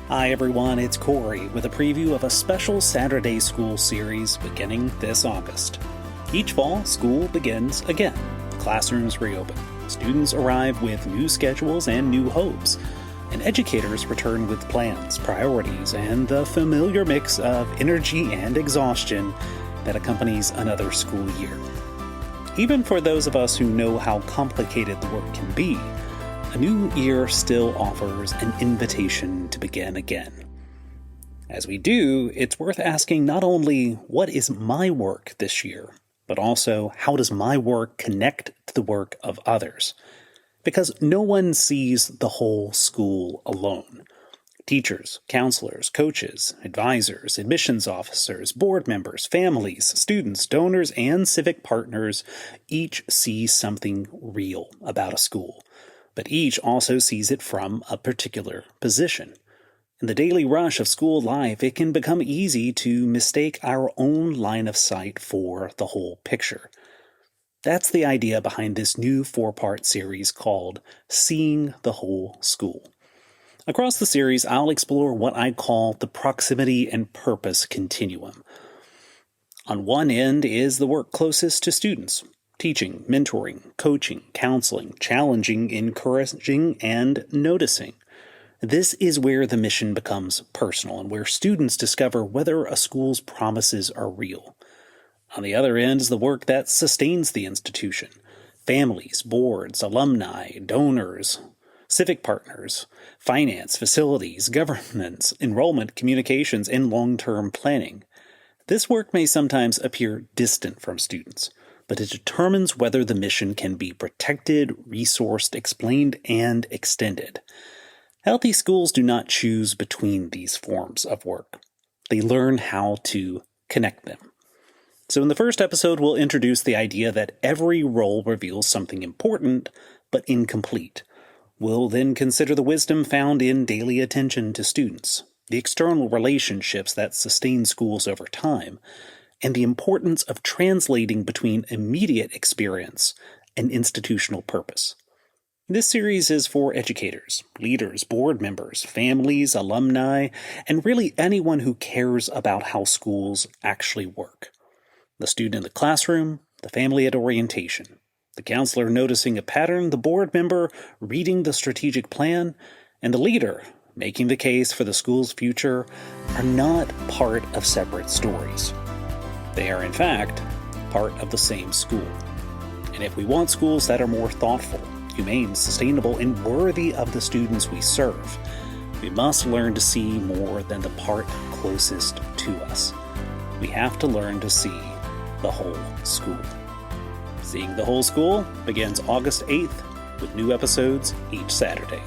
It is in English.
Hi everyone, it's Corey with a preview of a special Saturday school series beginning this August. Each fall, school begins again. Classrooms reopen. Students arrive with new schedules and new hopes. And educators return with plans, priorities, and the familiar mix of energy and exhaustion that accompanies another school year. Even for those of us who know how complicated the work can be, a new year still offers an invitation to begin again. As we do, it's worth asking not only what is my work this year, but also how does my work connect to the work of others? Because no one sees the whole school alone. Teachers, counselors, coaches, advisors, admissions officers, board members, families, students, donors, and civic partners each see something real about a school. But each also sees it from a particular position. In the daily rush of school life, it can become easy to mistake our own line of sight for the whole picture. That's the idea behind this new 4-part series called Seeing the Whole School. Across the series, I'll explore what I call the Proximity and Purpose Continuum. On one end is the work closest to students. Teaching, mentoring, coaching, counseling, challenging, encouraging, and noticing. This is where the mission becomes personal and where students discover whether a school's promises are real. On the other end is the work that sustains the institution. Families, boards, alumni, donors, civic partners, finance, facilities, governance, enrollment, communications, and long-term planning. This work may sometimes appear distant from students, but it determines whether the mission can be protected, resourced, explained, and extended. Healthy schools do not choose between these forms of work. They learn how to connect them. So in the first episode, we'll introduce the idea that every role reveals something important, but incomplete. We'll then consider the wisdom found in daily attention to students, the external relationships that sustain schools over time, and the importance of translating between immediate experience and institutional purpose. This series is for educators, leaders, board members, families, alumni, and really anyone who cares about how schools actually work. The student in the classroom, the family at orientation, the counselor noticing a pattern, the board member reading the strategic plan, and the leader making the case for the school's future are not part of separate stories. They are, in fact, part of the same school. And if we want schools that are more thoughtful, humane, sustainable, and worthy of the students we serve, we must learn to see more than the part closest to us. We have to learn to see the whole school. Seeing the Whole School begins August 8th with new episodes each Saturday.